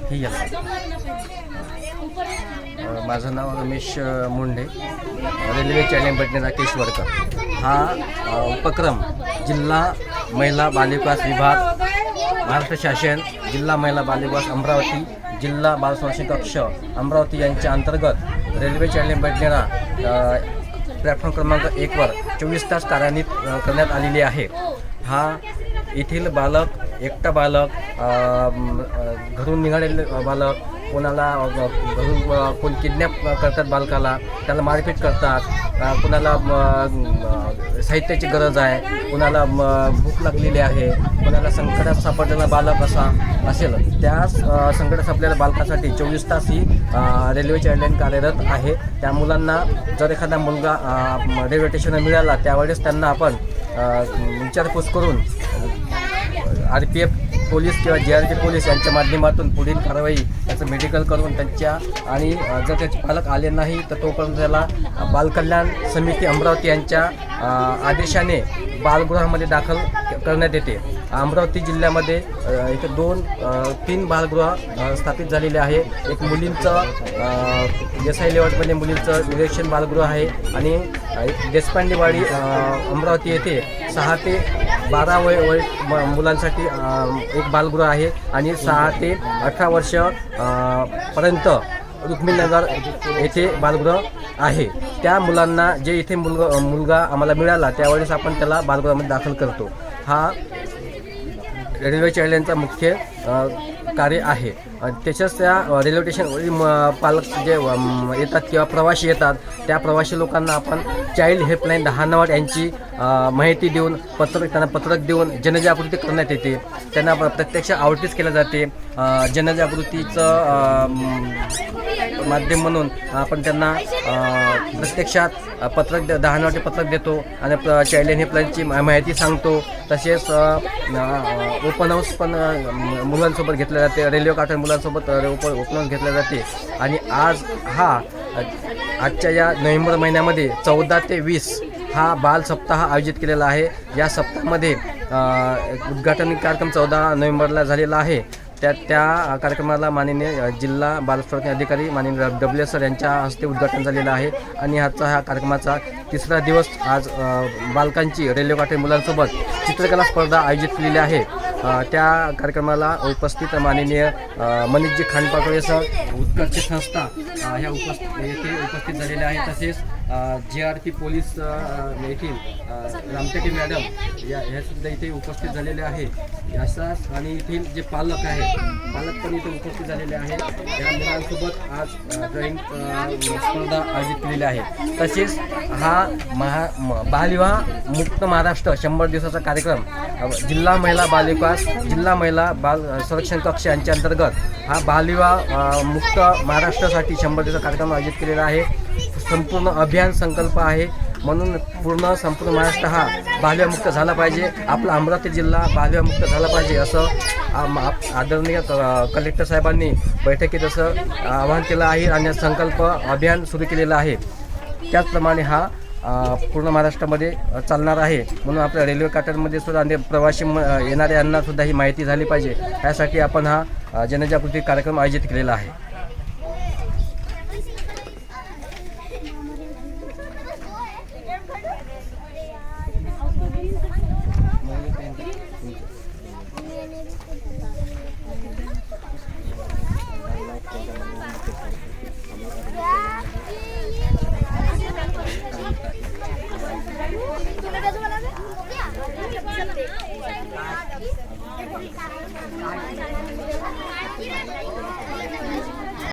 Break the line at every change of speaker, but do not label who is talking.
ही माझं नाव Ramesh Munde, railway challenge बटनेचा केस worker. हा उपक्रम जिल्हा महिला बालविकास विभाग, महाराष्ट्र शासन, जिल्हा महिला बालविकास अमरावती, जिल्हा बाल संरक्षण कक्ष अमरावती यांच्या अंतर्गत रेल्वे चॅलेंज बटनेरा प्लॅटफॉर्म क्रमांक 1 वर 24 तास कार्यान्वित करण्यात आलेली आहे। हा येथील बालक, एकटा बालक, घरून निघालेले बालक, कोणाला घरून कोण किडनॅप करतात बालकाला, त्याला मारपीट करतात, कोणाला साहित्याची गरज आहे, कोणाला भूक लागलेली आहे, कोणाला संकटात सापडलेला बालक असेल, त्या संकटात सापडलेल्या बालकासाठी 24 तास ही रेल्वे चॅलेंज कार्यरत आहे। त्या मुलांना जर एखादा मुलगा रेल्वे स्टेशनला मिळाला त्यावेळेस त्यांना आपण विचारपूस करून RPF पोलीस किंवा JRP पोलीस यांच्या माध्यमातून पुढील कारवाई त्याचं मेडिकल करून त्यांच्या आणि जर त्याचे पालक आले नाही तर तोपर्यंत त्याला बालकल्याण समिती अमरावती यांच्या आदेशाने बालगृहामध्ये दाखल करण्यात येते। अमरावती जिल्ह्यामध्ये इथे 2-3 बालगृह स्थापित झालेले आहे। एक मुलींचं SI लेआउटमध्ये मुलींचं निरीक्षण बालगृह आहे आणि एक देशपांडेवाडी अमरावती येथे 6 ते 12 वय मुलांसाठी एक बालगृह आहे आणि 6 ते 18 वर्ष पर्यंत रुक्मिणीनगर येथे बालगृह आहे। त्या मुलांना जे इथे मुलगा आम्हाला मिळाला त्यावेळेस आपण त्याला बालगृहामध्ये दाखल करतो। हा रेल्वे चॅलेंजचा मुख्य कार्य आहे। त्याच्याच त्या रेल्वे स्टेशनवरील पालक जे येतात किंवा प्रवासी येतात त्या प्रवासी लोकांना आपण चाइल्ड हेल्पलाईन 10 नंबर यांची माहिती देऊन त्यांना पत्रक देऊन जनजागृती करण्यात येते। त्यांना प्रत्यक्ष आउटरीच केलं जाते। जनजागृतीचं माध्यम म्हणून आपण त्यांना प्रत्यक्षात पत्रक 10 नंबरचे पत्रक देतो आणि चाइल्ड हेल्पलाईनची माहिती सांगतो। तसेच ओपन हाऊस पण मुलांसोबत घेतलं जाते, रेल्वे काठर मुलांसोबत ओपन हाऊस घेतलं जाते। आणि आजच्या या नोव्हेंबर महिन्यामध्ये 14 ते 20 हा बाल सप्ताह आयोजित केलेला आहे। या सप्ताहामध्ये उद्घाटन कार्यक्रम 14 नोव्हेंबरला झालेला आहे। त्या कार्यक्रमाला माननीय जिल्हा बाल संरक्षण अधिकारी माननीय WS सर यांच्या हस्ते उद्घाटन झालेलं आहे। आणि हा कार्यक्रमाचा 3रा दिवस आज बालकांची रेल्वे काठर मुलांसोबत चित्रकला स्पर्धा आयोजित केलेली आहे। त्या कार्यक्रमाला उपस्थित माननीय मनीषजी खांडपाटोळे सर, उत्कर्ष संस्था येथे उपस्थित झालेले आहेत। तसेच JRP पोलीस येथील रामटेके मॅडम ह्या सुद्धा इथे उपस्थित झालेले आहे। असाच आणि येथील जे पालक पण इथे उपस्थित झालेले आहेत। या मुलांसोबत आज ड्रॉइंग स्पर्धा आयोजित केलेली आहे। तसेच हा बालविवाह मुक्त महाराष्ट्र 100 दिवसाचा कार्यक्रम जिल्हा महिला बालविकास, जिल्हा महिला बाल संरक्षण कक्ष यांच्या अंतर्गत हा बालविवाह मुक्त महाराष्ट्रासाठी 100 दिवसाचा कार्यक्रम आयोजित केलेला आहे। संपूर्ण अभियान संकल्प आहे, म्हणून संपूर्ण महाराष्ट्र हा बालविवाहमुक्त झाला पाहिजे। आपला अमरावती जिल्हा बालविवाहमुक्त झाला पाहिजे असं आदरणीय कलेक्टर साहेबांनी बैठकीत असं आवाहन केलं आहे आणि संकल्प अभियान सुरू केलेलं आहे। त्याचप्रमाणे हा पूर्ण महाराष्ट्रामध्ये चालणार आहे। म्हणून आपल्या रेल्वे काठरमध्ये सुद्धा प्रवासी येणाऱ्यांना सुद्धा ही माहिती झाली पाहिजे, यासाठी आपण हा जनजागृती कार्यक्रम आयोजित केलेला आहे।